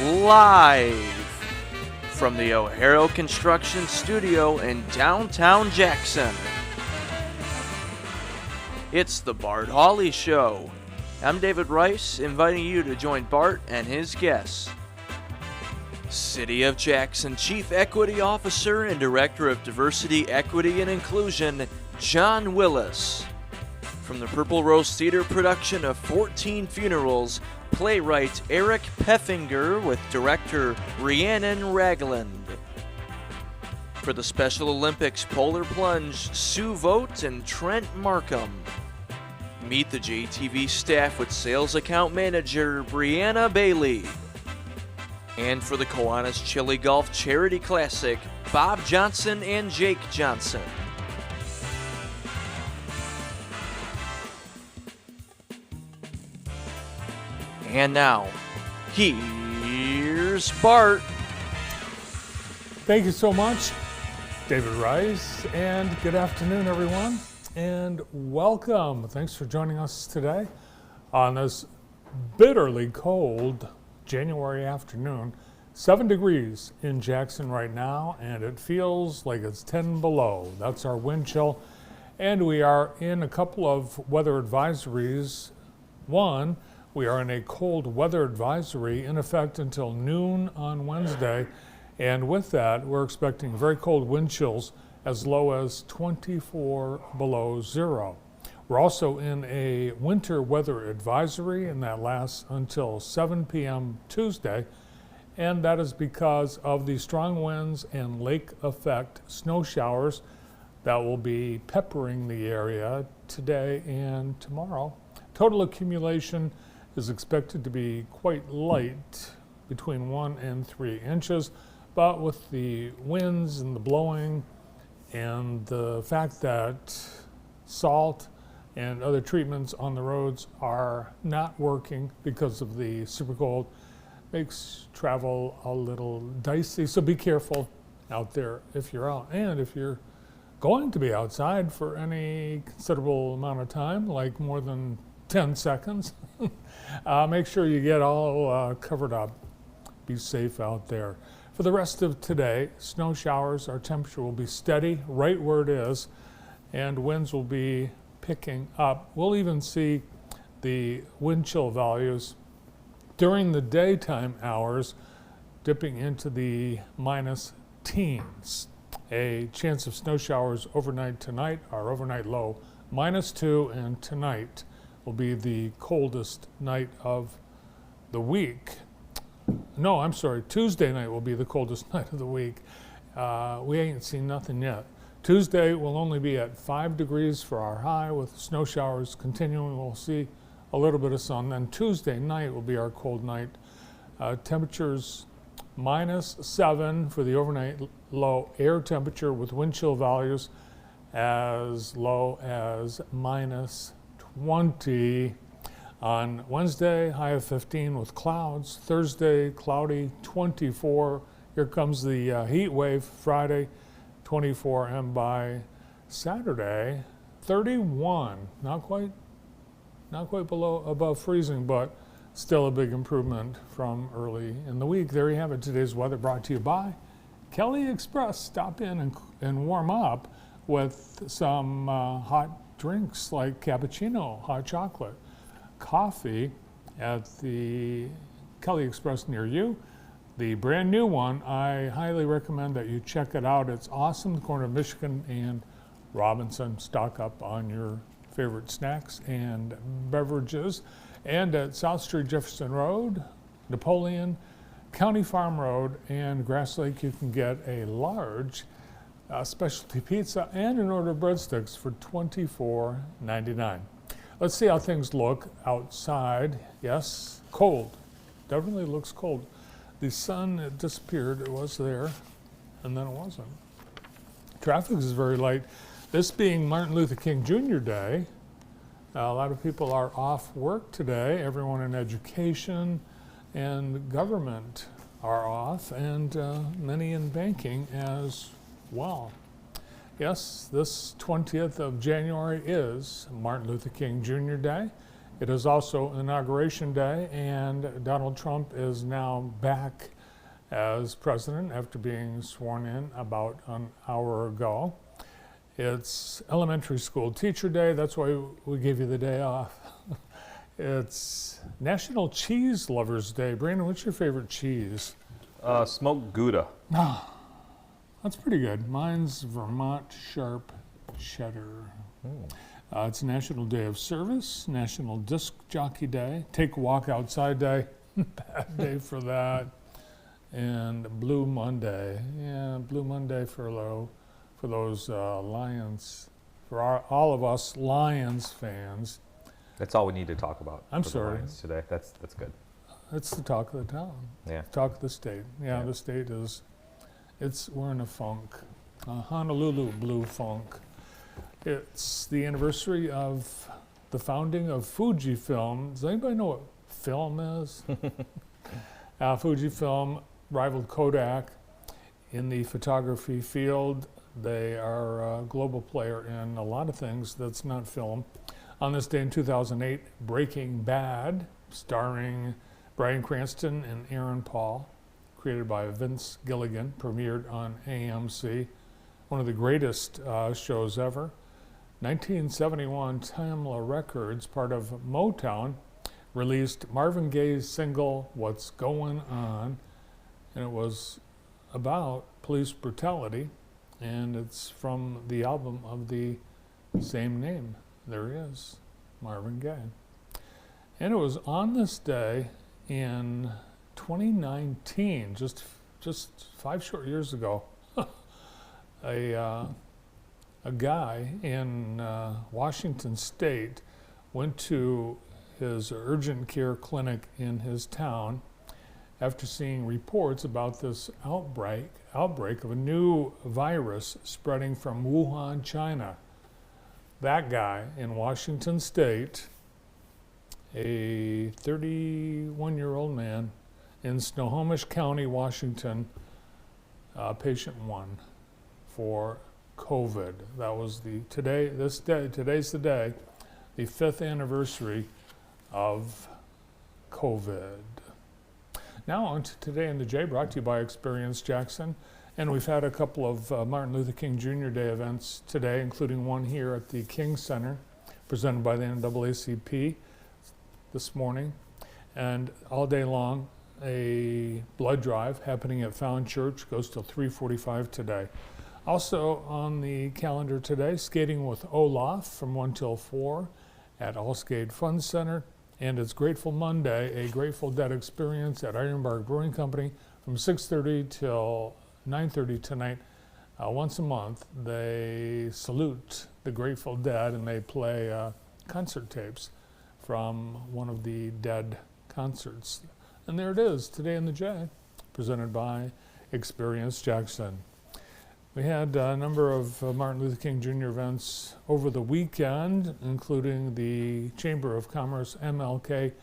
live from the O'Hara Construction Studio in downtown Jackson. It's the Bart Hawley Show. I'm David Rice, inviting you to join Bart and his guests. City of Jackson Chief Equity Officer and Director of Diversity, Equity, and Inclusion, John Willis. From the Purple Rose Theater production of 14 Funerals, playwright Eric Peffinger with director Rhiannon Ragland. For the Special Olympics Polar Plunge, Sue Vogt and Trent Markham. Meet the JTV staff with Sales Account Manager Brianna Bailey. And for the Kiwanis Chili Golf Charity Classic, Bob Johnson and Jake Johnson. And now, here's Bart. Thank you so much, David Rice, and good afternoon, everyone, and welcome. Thanks for joining us today on this bitterly cold January afternoon. 7 degrees in Jackson right now, and it feels like it's 10 below. That's our wind chill, and we are in a couple of weather advisories. One, we are in a cold weather advisory in effect until noon on Wednesday. And with that, we're expecting very cold wind chills as low as 24 below zero. We're also in a winter weather advisory, and that lasts until 7 p.m. Tuesday. And that is because of the strong winds and lake effect snow showers that will be peppering the area today and tomorrow. Total accumulation is expected to be quite light, between 1 and 3 inches, but with the winds and the blowing and the fact that salt and other treatments on the roads are not working because of the super cold, makes travel a little dicey. So be careful out there if you're out, and if you're going to be outside for any considerable amount of time, like more than 10 seconds, make sure you get all covered up. Be safe out there. For the rest of today, snow showers, our temperature will be steady right where it is, and winds will be picking up. We'll even see the wind chill values during the daytime hours dipping into the minus teens. A chance of snow showers overnight tonight, our overnight low -2, and tonight will be the coldest night of the week. No, I'm sorry, Tuesday night will be the coldest night of the week. We ain't seen nothing yet. Tuesday will only be at 5 degrees for our high, with snow showers continuing. We'll see a little bit of sun. Then Tuesday night will be our cold night. Temperatures -7 for the overnight low air temperature, with wind chill values as low as -20. On Wednesday, high of 15 with clouds. Thursday, cloudy, 24. Here comes the heat wave. Friday, 24, and by Saturday, 31. Not quite above freezing, but still a big improvement from early in the week. There you have it. Today's weather brought to you by Kelly Express. Stop in and warm up with some hot drinks like cappuccino, hot chocolate, coffee at the Kelly Express near you. The brand new one, I highly recommend that you check it out. It's awesome. The corner of Michigan and Robinson. Stock up on your favorite snacks and beverages. And at South Street Jefferson Road, Napoleon, County Farm Road, and Grass Lake, you can get a large specialty pizza and an order of breadsticks for $24.99. Let's see how things look outside. Yes, cold. Definitely looks cold. The sun, it disappeared. It was there, and then it wasn't. Traffic is very light. This being Martin Luther King Jr. Day, a lot of people are off work today. Everyone in education and government are off, and many in banking as well. Yes, this 20th of January is Martin Luther King Jr. Day, It is also Inauguration Day, and Donald Trump is now back as president after being sworn in about an hour ago. It's Elementary School Teacher Day. That's why we gave you the day off. It's National Cheese Lovers Day. Brandon, what's your favorite cheese? Smoked Gouda. That's pretty good. Mine's Vermont Sharp Cheddar. It's National Day of Service, National Disc Jockey Day, Take a Walk Outside Day, bad day for that, and Blue Monday. Yeah, Blue Monday for those Lions, for all of us Lions fans. That's all we need to talk about. I'm for the sorry. Lions today. That's good. It's the talk of the town. Yeah. Talk of the state. Yeah, the state is, we're in a funk. Honolulu blue funk. It's the anniversary of the founding of Fujifilm. Does anybody know what film is? Fujifilm rivaled Kodak in the photography field. They are a global player in a lot of things that's not film. On this day in 2008, Breaking Bad, starring Bryan Cranston and Aaron Paul, created by Vince Gilligan, premiered on AMC. One of the greatest shows ever. 1971, Tamla Records, part of Motown, released Marvin Gaye's single, What's Going On? And it was about police brutality, and it's from the album of the same name. There he is, Marvin Gaye. And it was on this day in 2019, just 5 short years ago, a guy in Washington State went to his urgent care clinic in his town after seeing reports about this outbreak of a new virus spreading from Wuhan, China. That guy in Washington State, a 31-year-old man in Snohomish County, Washington, patient 1 for COVID. That was today's the day, the 5th anniversary of COVID. Now on to Today in the J, brought to you by Experience Jackson. And we've had a couple of Martin Luther King Jr. Day events today, including one here at the King Center, presented by the NAACP this morning. And all day long, a blood drive happening at Found Church, goes till 3:45 today. Also on the calendar today, skating with Olaf from 1 till 4 at All Skate Fun Center. And it's Grateful Monday, a Grateful Dead experience at Ironbark Brewing Company from 6:30 till 9:30 tonight. Once a month, they salute the Grateful Dead and they play concert tapes from one of the Dead concerts. And there it is, Today in the J, presented by Experience Jackson. We had a number of Martin Luther King Jr. events over the weekend, including the Chamber of Commerce MLK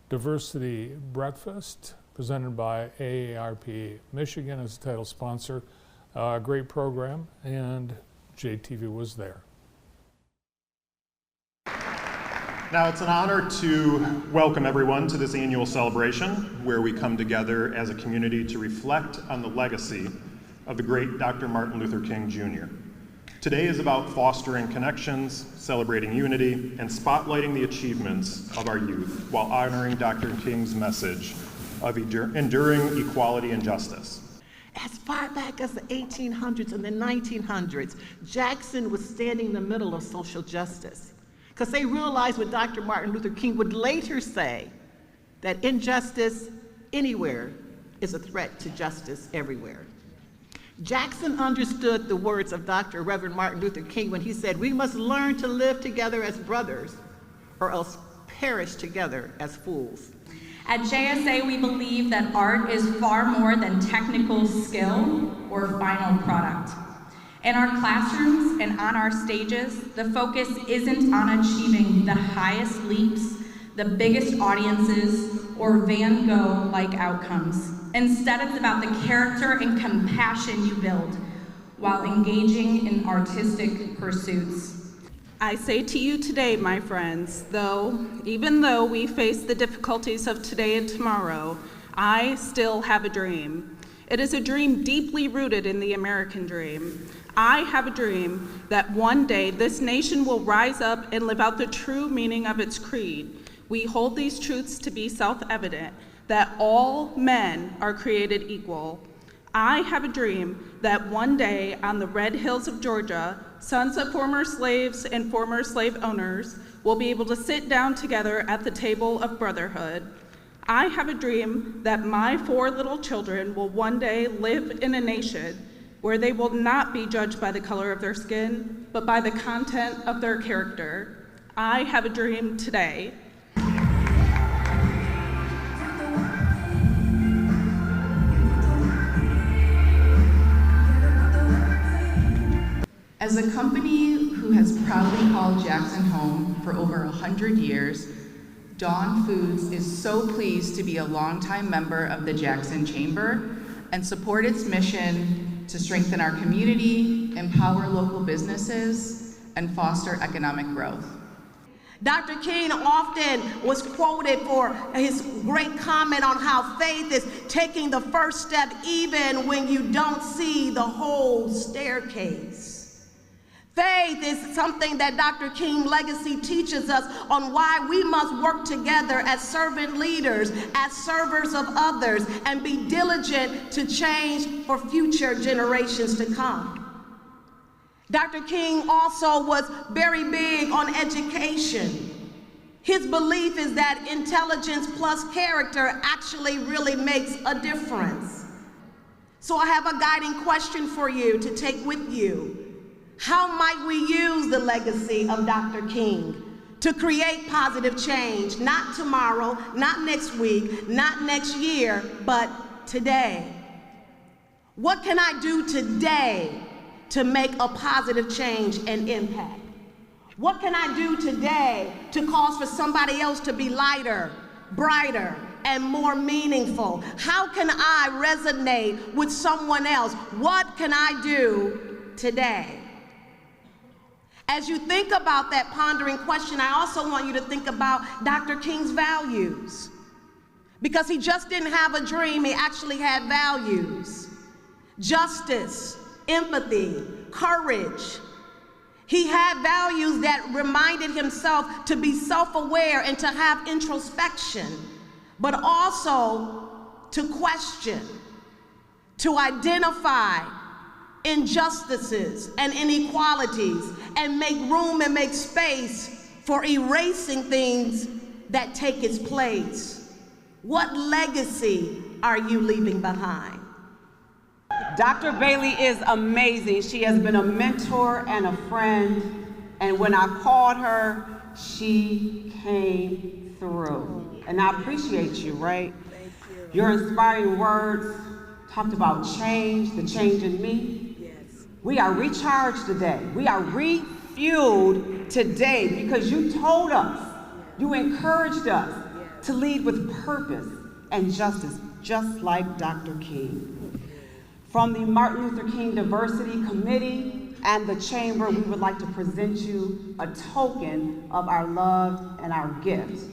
Diversity Breakfast, presented by AARP Michigan as the title sponsor. Great program, and JTV was there. Now it's an honor to welcome everyone to this annual celebration where we come together as a community to reflect on the legacy of the great Dr. Martin Luther King Jr. Today is about fostering connections, celebrating unity, and spotlighting the achievements of our youth while honoring Dr. King's message of enduring equality and justice. As far back as the 1800s and the 1900s, Jackson was standing in the middle of social justice, because they realized what Dr. Martin Luther King would later say, that injustice anywhere is a threat to justice everywhere. Jackson understood the words of Dr. Reverend Martin Luther King when he said, "We must learn to live together as brothers, or else perish together as fools." At JSA, we believe that art is far more than technical skill or final product. In our classrooms and on our stages, the focus isn't on achieving the highest leaps, the biggest audiences, or Van Gogh-like outcomes. Instead, it's about the character and compassion you build while engaging in artistic pursuits. I say to you today, my friends, even though we face the difficulties of today and tomorrow, I still have a dream. It is a dream deeply rooted in the American dream. I have a dream that one day this nation will rise up and live out the true meaning of its creed. We hold these truths to be self-evident, that all men are created equal. I have a dream that one day on the red hills of Georgia, sons of former slaves and former slave owners will be able to sit down together at the table of brotherhood. I have a dream that my 4 little children will one day live in a nation where they will not be judged by the color of their skin, but by the content of their character. I have a dream today. As a company who has proudly called Jackson home for over 100 years, Dawn Foods is so pleased to be a longtime member of the Jackson Chamber and support its mission to strengthen our community, empower local businesses, and foster economic growth. Dr. King often was quoted for his great comment on how faith is taking the first step even when you don't see the whole staircase. Faith is something that Dr. King's legacy teaches us on why we must work together as servant leaders, as servers of others, and be diligent to change for future generations to come. Dr. King also was very big on education. His belief is that intelligence plus character actually really makes a difference. So I have a guiding question for you to take with you. How might we use the legacy of Dr. King to create positive change, not tomorrow, not next week, not next year, but today? What can I do today to make a positive change and impact? What can I do today to cause for somebody else to be lighter, brighter, and more meaningful? How can I resonate with someone else? What can I do today? As you think about that pondering question, I also want you to think about Dr. King's values. Because he just didn't have a dream, he actually had values. Justice, empathy, courage. He had values that reminded himself to be self-aware and to have introspection, but also to question, to identify injustices and inequalities, and make room and make space for erasing things that take its place. What legacy are you leaving behind? Dr. Bailey is amazing. She has been a mentor and a friend, and when I called her, she came through. And I appreciate you, right? Thank you. Your inspiring words talked about change, the change in me. We are recharged today. We are refueled today because you told us, you encouraged us to lead with purpose and justice, just like Dr. King. From the Martin Luther King Diversity Committee and the Chamber, we would like to present you a token of our love and our gift.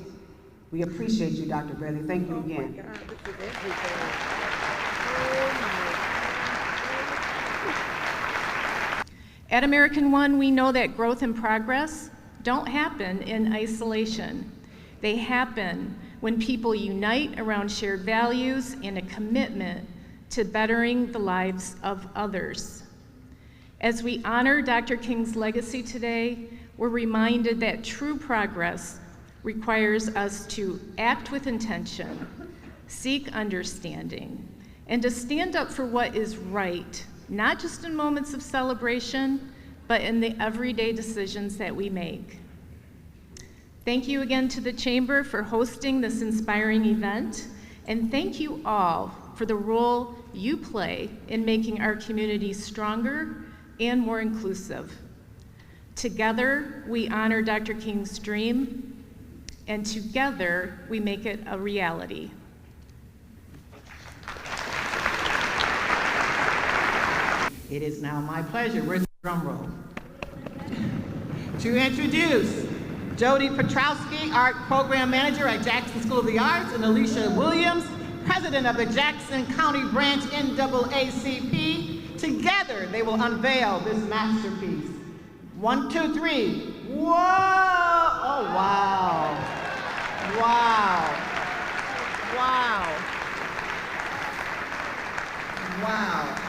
We appreciate you, Dr. Bailey. Thank you again. Oh my God, this is everything. At American One, we know that growth and progress don't happen in isolation. They happen when people unite around shared values and a commitment to bettering the lives of others. As we honor Dr. King's legacy today, we're reminded that true progress requires us to act with intention, seek understanding, and to stand up for what is right, not just in moments of celebration, but in the everyday decisions that we make. Thank you again to the Chamber for hosting this inspiring event, and thank you all for the role you play in making our community stronger and more inclusive. Together, we honor Dr. King's dream, and together, we make it a reality. It is now my pleasure. Where's the drum roll? to introduce Jody Petrowski, Art Program Manager at Jackson School of the Arts, and Alicia Williams, President of the Jackson County Branch NAACP. Together, they will unveil this masterpiece. 1, 2, 3. Whoa! Oh, wow. Wow. Wow. Wow.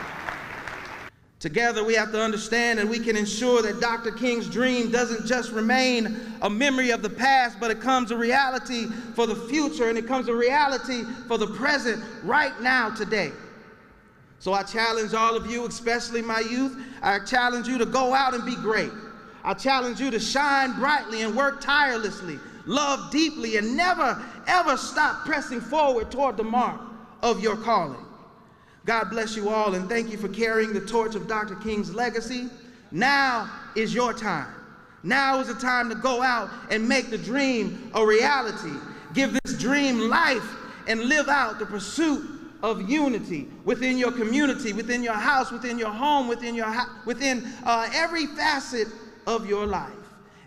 Together, we have to understand and we can ensure that Dr. King's dream doesn't just remain a memory of the past, but it comes a reality for the future, and it comes a reality for the present right now, today. So I challenge all of you, especially my youth, I challenge you to go out and be great. I challenge you to shine brightly and work tirelessly, love deeply, and never, ever stop pressing forward toward the mark of your calling. God bless you all, and thank you for carrying the torch of Dr. King's legacy. Now is your time. Now is the time to go out and make the dream a reality. Give this dream life and live out the pursuit of unity within your community, within your house, within your home, within every facet of your life.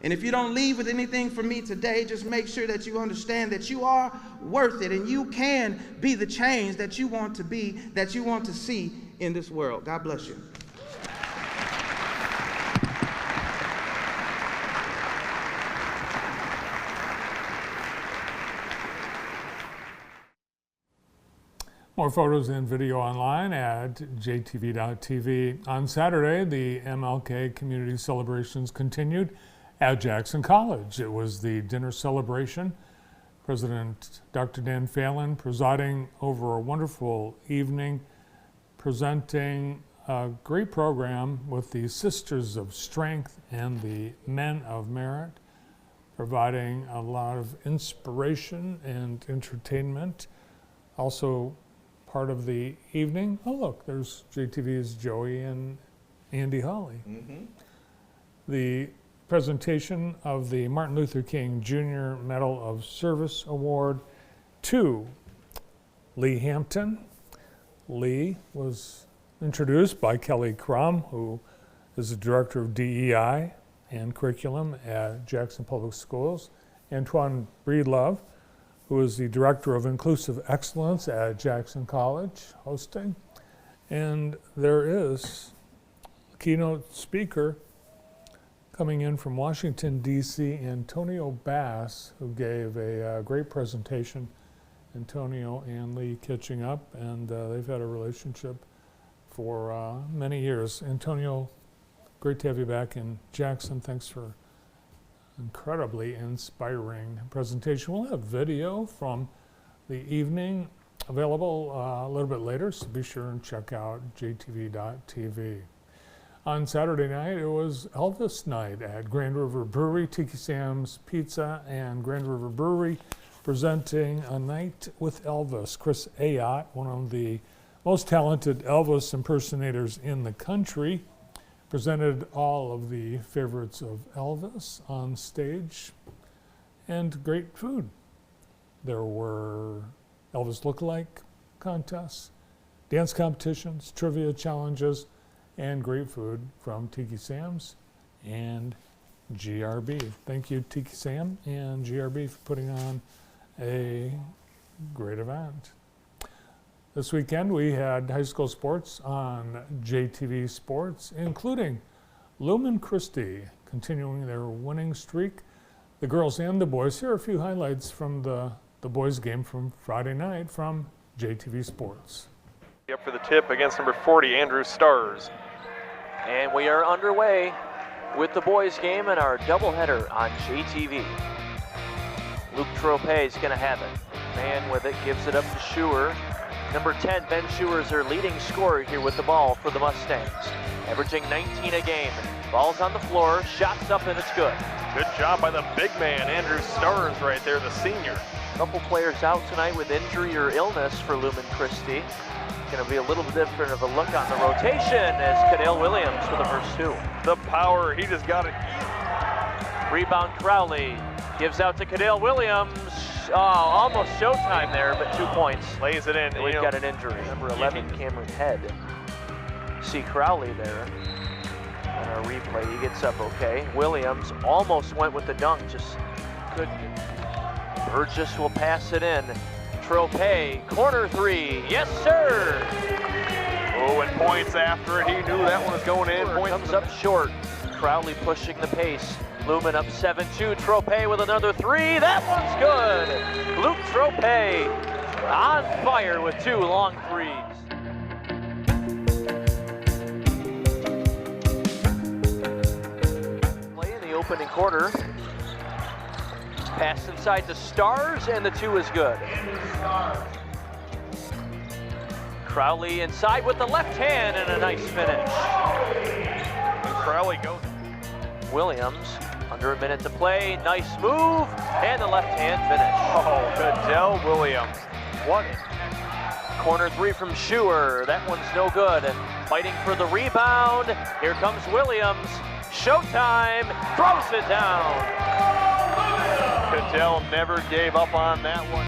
And if you don't leave with anything from me today, just make sure that you understand that you are worth it and you can be the change that you want to be, that you want to see in this world. God bless you. More photos and video online at jtv.tv. On Saturday, the MLK Community Celebrations continued at Jackson College. It was the dinner celebration. President Dr. Dan Phelan presiding over a wonderful evening, presenting a great program with the Sisters of Strength and the Men of Merit, providing a lot of inspiration and entertainment. Also part of the evening, oh look, there's JTV's Joey and Andy Hawley. The presentation of the Martin Luther King Jr. Medal of Service Award to Lee Hampton. Lee was introduced by Kelly Crum, who is the Director of DEI and Curriculum at Jackson Public Schools. Antoine Breedlove, who is the Director of Inclusive Excellence at Jackson College, hosting. And there is a keynote speaker coming in from Washington, D.C., Antonio Bass, who gave a great presentation. Antonio and Lee catching up, and they've had a relationship for many years. Antonio, great to have you back in Jackson. Thanks for incredibly inspiring presentation. We'll have video from the evening available a little bit later, so be sure and check out jtv.tv. On Saturday night, it was Elvis night at Grand River Brewery. Tiki Sam's Pizza and Grand River Brewery presenting A Night with Elvis. Chris Ayotte, one of the most talented Elvis impersonators in the country, presented all of the favorites of Elvis on stage, and great food. There were Elvis lookalike contests, dance competitions, trivia challenges, and great food from Tiki Sam's and GRB. Thank you, Tiki Sam and GRB, for putting on a great event. This weekend we had high school sports on JTV Sports, including Lumen Christi continuing their winning streak. The girls and the boys. Here are a few highlights from the boys game from Friday night from JTV Sports. Up for the tip against number 40, Andrew Stars. And we are underway with the boys game and our doubleheader on JTV. Luke Tropez is going to have it. Man with it, gives it up to Schuer. Number 10, Ben Schuer is their leading scorer here with the ball for the Mustangs. Averaging 19 a game. Ball's on the floor, shots up, and it's good. Good job by the big man, Andrew Stars right there, the senior. A couple players out tonight with injury or illness for Lumen Christi. Going to be a little bit different of a look on the rotation as Cadale Williams for the first two. The power, he just got it. Rebound Crowley gives out to Cadale Williams. Oh, almost showtime there, but 2 points. Lays it in. And we've got an injury. Number 11, Cameron Head. See Crowley there. On our replay, he gets up okay. Williams almost went with the dunk, just couldn't. Burgess will pass it in. Trope, corner three, yes sir! Oh, and points after it. He knew that one was going in. Comes up short. Crowley pushing the pace. Lumen up 7-2. Trope with another three. That one's good. Luke Trope on fire with 2 long threes. Play in the opening quarter. Pass inside the Stars, and the 2 is good. Crowley inside with the left hand and a nice finish. And Crowley goes. Williams, under a minute to play, nice move, and the left hand finish. Oh, Goodell Williams. What? Corner three from Schuer, that one's no good. Fighting for the rebound, here comes Williams. Showtime, throws it down. Goodell never gave up on that one.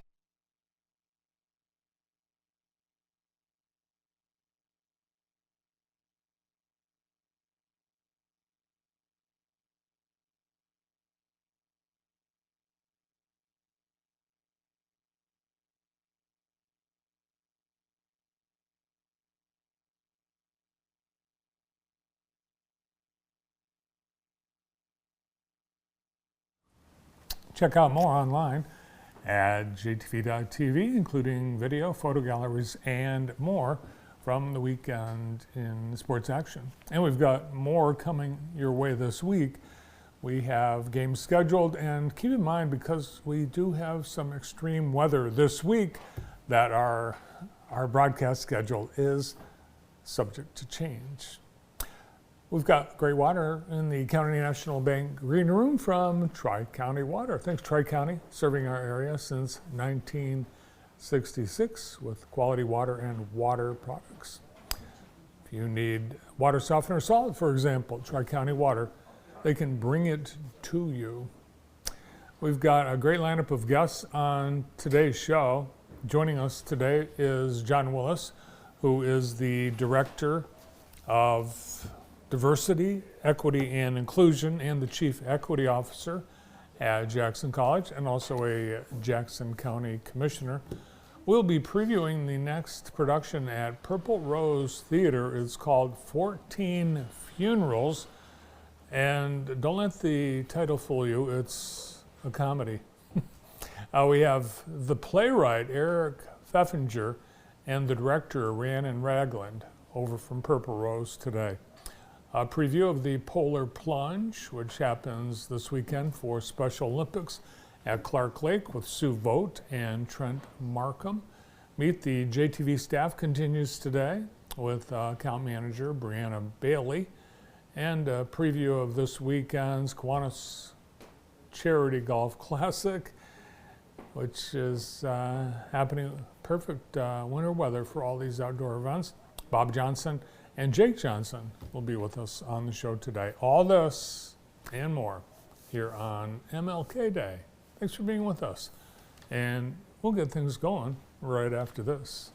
Check out more online at jtv.tv, including video, photo galleries, and more from the weekend in sports action. And we've got more coming your way this week. We have games scheduled, and keep in mind, because we do have some extreme weather this week, that our broadcast schedule is subject to change. We've got great water in the County National Bank Green Room from Tri-County Water. Thanks, Tri-County, serving our area since 1966 with quality water and water products. If you need water softener salt, for example, Tri-County Water, they can bring it to you. We've got a great lineup of guests on today's show. Joining us today is John Willis, who is the Director of Diversity, Equity, and Inclusion, and the Chief Equity Officer at Jackson College, and also a Jackson County Commissioner. We'll be previewing the next production at Purple Rose Theater. It's called 14 Funerals, and don't let the title fool you, it's a comedy. We have the playwright, Eric Pfeffinger, and the director, Rhiannon Ragland, over from Purple Rose today. A preview of the Polar Plunge, which happens this weekend for Special Olympics at Clark Lake with Sue Vogt and Trent Markham. Meet the JTV staff continues today with account manager Brianna Bailey, and a preview of this weekend's Kiwanis Charity Golf Classic, which is happening perfect winter weather for all these outdoor events. Bob Johnson and Jake Johnson will be with us on the show today. All this and more here on MLK Day. Thanks for being with us. And we'll get things going right after this.